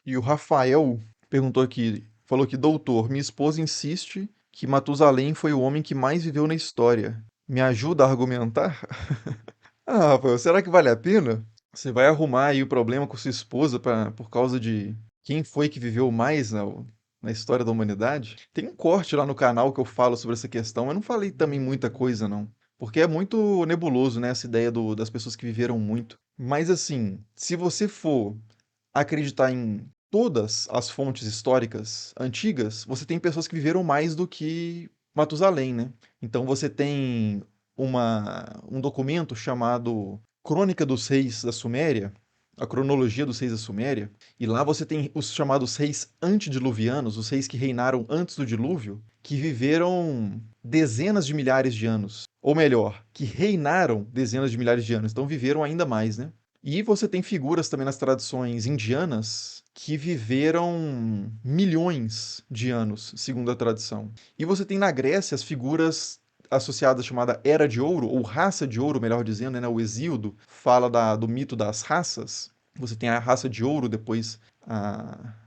E o Rafael perguntou aqui, falou que, doutor, minha esposa insiste que Matusalém foi o homem que mais viveu na história. Me ajuda a argumentar? Ah, Rafael, será que vale a pena? Você vai arrumar aí o problema com sua esposa por causa de quem foi que viveu mais na história da humanidade? Tem um corte lá no canal que eu falo sobre essa questão, eu não falei também muita coisa, não. Porque é muito nebuloso, né, essa ideia das pessoas que viveram muito. Mas assim, se você for acreditar em todas as fontes históricas antigas, você tem pessoas que viveram mais do que Matusalém, né? Então você tem um documento chamado Crônica dos Reis da Suméria, a cronologia dos reis da Suméria, e lá você tem os chamados reis antediluvianos, os reis que reinaram antes do dilúvio, que viveram dezenas de milhares de anos. Ou melhor, que reinaram dezenas de milhares de anos, então viveram ainda mais, né? E você tem figuras também nas tradições indianas que viveram milhões de anos, segundo a tradição. E você tem na Grécia as figuras associadas chamada Era de Ouro, ou Raça de Ouro, melhor dizendo, né? O Hesíodo fala do mito das raças. Você tem a raça de ouro, depois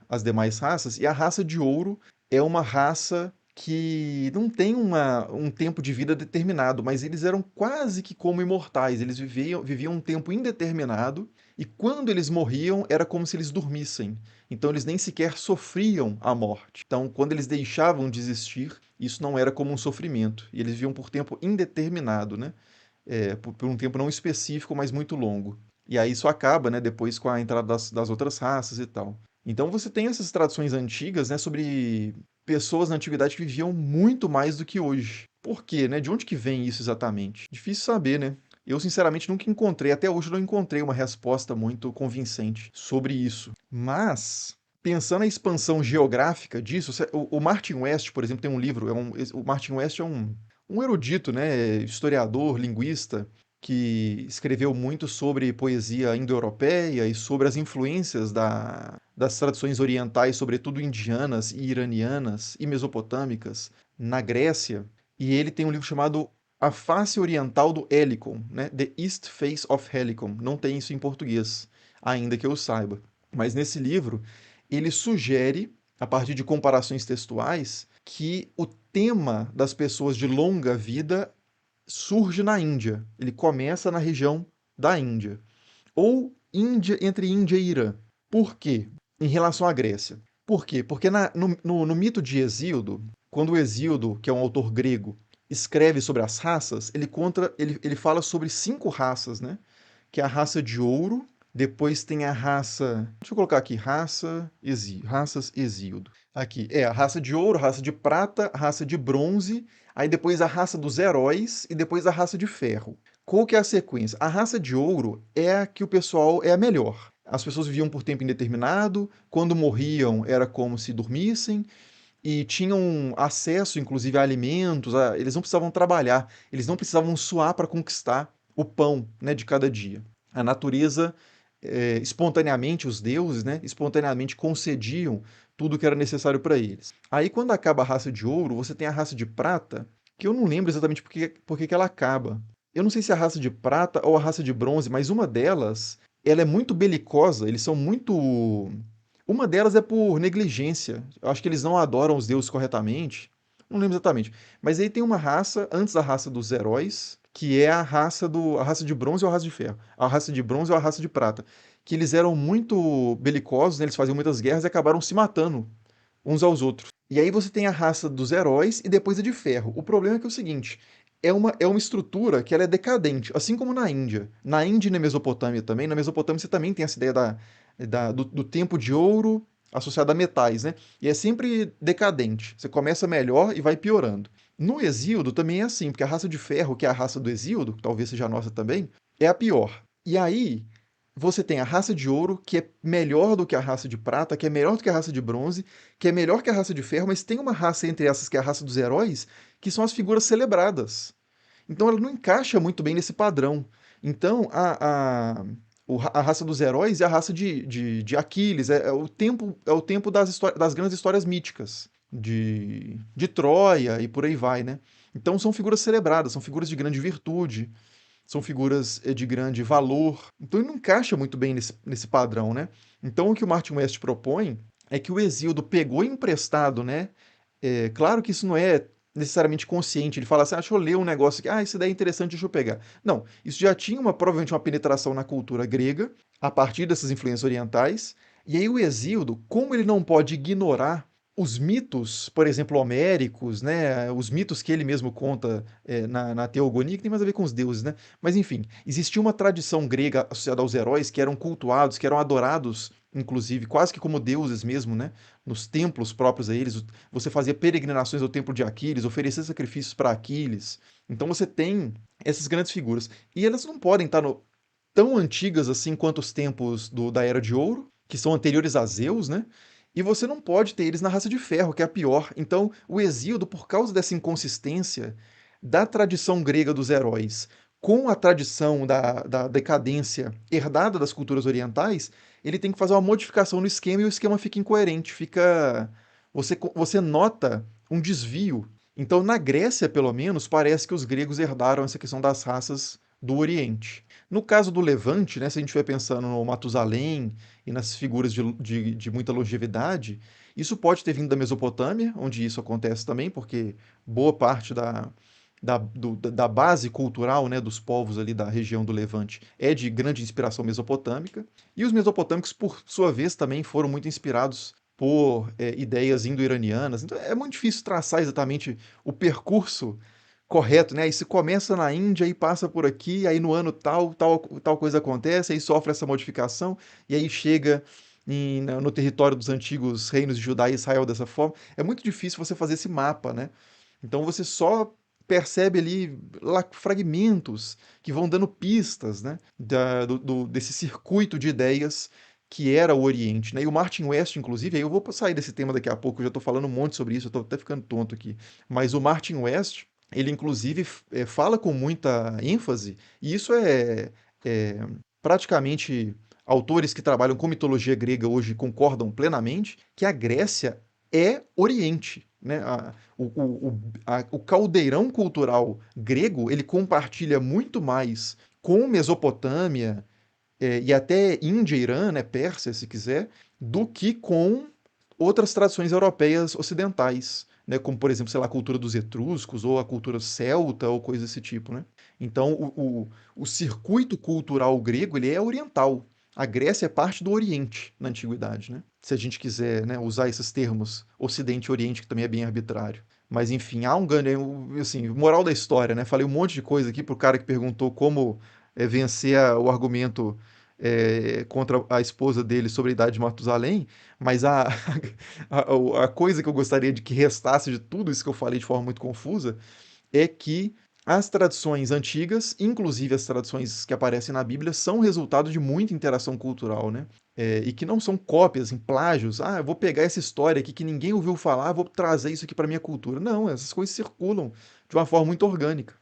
as demais raças, e a raça de ouro é uma raça que não tem um tempo de vida determinado, mas eles eram quase que como imortais. Eles viviam um tempo indeterminado e quando eles morriam era como se eles dormissem. Então eles nem sequer sofriam a morte. Então, quando eles deixavam de existir, isso não era como um sofrimento. E eles viviam por tempo indeterminado, né? Por um tempo não específico, mas muito longo. E aí isso acaba, né, depois com a entrada das outras raças e tal. Então você tem essas tradições antigas, né, sobre pessoas na antiguidade que viviam muito mais do que hoje. Por quê, né? De onde que vem isso exatamente? Difícil saber, né? Eu, sinceramente, nunca encontrei, até hoje não encontrei uma resposta muito convincente sobre isso. Mas, pensando na expansão geográfica disso, o Martin West, por exemplo, tem um livro, o Martin West é um erudito, né, historiador, linguista, que escreveu muito sobre poesia indo-europeia e sobre as influências das tradições orientais, sobretudo indianas e iranianas e mesopotâmicas, na Grécia. E ele tem um livro chamado A Face Oriental do Helicon, né? The East Face of Helicon. Não tem isso em português, ainda que eu saiba. Mas nesse livro, ele sugere, a partir de comparações textuais, que o tema das pessoas de longa vida surge na Índia. Ele começa na região da Índia. Ou Índia entre Índia e Irã. Por quê? Em relação à Grécia. Por quê? Porque no mito de Hesíodo, quando o Hesíodo, que é um autor grego, escreve sobre as raças, ele fala sobre 5 raças, né? Que é a raça de ouro, depois tem a raça. Deixa eu colocar aqui, raças Hesíodo. Aqui, a raça de ouro, raça de prata, raça de bronze, aí depois a raça dos heróis e depois a raça de ferro. Qual que é a sequência? A raça de ouro é a que o pessoal é a melhor. As pessoas viviam por tempo indeterminado, quando morriam era como se dormissem, e tinham acesso, inclusive, a alimentos, eles não precisavam trabalhar, eles não precisavam suar para conquistar o pão, né, de cada dia. A natureza, espontaneamente, os deuses, né, espontaneamente concediam tudo o que era necessário para eles. Aí, quando acaba a raça de ouro, você tem a raça de prata, que eu não lembro exatamente por que ela acaba. Eu não sei se é a raça de prata ou a raça de bronze, mas uma delas, ela é muito belicosa, eles são muito. Uma delas é por negligência. Eu acho que eles não adoram os deuses corretamente. Não lembro exatamente. Mas aí tem uma raça, antes da raça dos heróis, que é a raça de bronze ou a raça de ferro. A raça de bronze ou a raça de prata. Que eles eram muito belicosos, né? Eles faziam muitas guerras e acabaram se matando uns aos outros. E aí você tem a raça dos heróis e depois a de ferro. O problema é que é o seguinte, é uma estrutura que ela é decadente, assim como na Índia. Na Índia e na Mesopotâmia também. Na Mesopotâmia você também tem essa ideia do tempo de ouro associado a metais, né? E é sempre decadente. Você começa melhor e vai piorando. No Hesíodo também é assim, porque a raça de ferro, que é a raça do Hesíodo, que talvez seja a nossa também, é a pior. E aí, você tem a raça de ouro, que é melhor do que a raça de prata, que é melhor do que a raça de bronze, que é melhor que a raça de ferro, mas tem uma raça entre essas, que é a raça dos heróis, que são as figuras celebradas. Então ela não encaixa muito bem nesse padrão. Então a raça dos heróis é a raça de Aquiles, é o tempo das grandes histórias míticas, de Troia e por aí vai, né? Então são figuras celebradas, são figuras de grande virtude. são figuras de grande valor. Então ele não encaixa muito bem nesse padrão, né? Então o que o Martin West propõe é que o Hesíodo pegou emprestado, né? Claro que isso não é necessariamente consciente. Ele fala assim, deixa eu ler um negócio aqui, essa ideia é interessante, deixa eu pegar. Não, isso já tinha provavelmente uma penetração na cultura grega, a partir dessas influências orientais. E aí o Hesíodo, como ele não pode ignorar os mitos, por exemplo, homéricos, né, os mitos que ele mesmo conta na Teogonia, que tem mais a ver com os deuses, né? Mas enfim, existia uma tradição grega associada aos heróis que eram cultuados, que eram adorados, inclusive, quase que como deuses mesmo, né? Nos templos próprios a eles. Você fazia peregrinações ao templo de Aquiles, oferecia sacrifícios para Aquiles. Então você tem essas grandes figuras. E elas não podem estar tão antigas assim quanto os tempos da Era de Ouro, que são anteriores a Zeus, né? E você não pode ter eles na Raça de Ferro, que é a pior. Então, o Hesíodo, por causa dessa inconsistência da tradição grega dos heróis com a tradição da decadência herdada das culturas orientais, ele tem que fazer uma modificação no esquema e o esquema fica incoerente, fica. Você nota um desvio. Então, na Grécia, pelo menos, parece que os gregos herdaram essa questão das raças do Oriente. No caso do Levante, né, se a gente estiver pensando no Matusalém e nas figuras de muita longevidade, isso pode ter vindo da Mesopotâmia, onde isso acontece também, porque boa parte da base cultural, né, dos povos ali da região do Levante é de grande inspiração mesopotâmica. E os mesopotâmicos, por sua vez, também foram muito inspirados por ideias indo-iranianas. Então é muito difícil traçar exatamente o percurso correto, né? Aí se começa na Índia e passa por aqui, aí no ano tal coisa acontece, aí sofre essa modificação, e aí chega no território dos antigos reinos de Judá e Israel dessa forma. É muito difícil você fazer esse mapa, né? Então você só percebe ali fragmentos que vão dando pistas, né, desse circuito de ideias que era o Oriente, né? E o Martin West, inclusive, aí eu vou sair desse tema daqui a pouco, eu já estou falando um monte sobre isso, eu estou até ficando tonto aqui. Mas o Martin West, ele inclusive fala com muita ênfase, e isso é praticamente autores que trabalham com mitologia grega hoje concordam plenamente, que a Grécia é Oriente, né? O caldeirão cultural grego, ele compartilha muito mais com Mesopotâmia, e até Índia, Irã, né, Pérsia, se quiser, do que com outras tradições europeias ocidentais, né, como, por exemplo, sei lá, a cultura dos etruscos, ou a cultura celta, ou coisa desse tipo, né? Então, o circuito cultural grego, ele é oriental. A Grécia é parte do Oriente, na Antiguidade, né? Se a gente quiser, né, usar esses termos, Ocidente e Oriente, que também é bem arbitrário. Mas, enfim, há um ganho, assim, moral da história, né? Falei um monte de coisa aqui pro cara que perguntou como vencer o argumento contra a esposa dele sobre a idade de Matusalém, mas a coisa que eu gostaria de que restasse de tudo isso que eu falei de forma muito confusa é que as tradições antigas, inclusive as tradições que aparecem na Bíblia, são resultado de muita interação cultural, né? E que não são cópias, em plágios. Eu vou pegar essa história aqui que ninguém ouviu falar, vou trazer isso aqui para minha cultura. Não, essas coisas circulam de uma forma muito orgânica.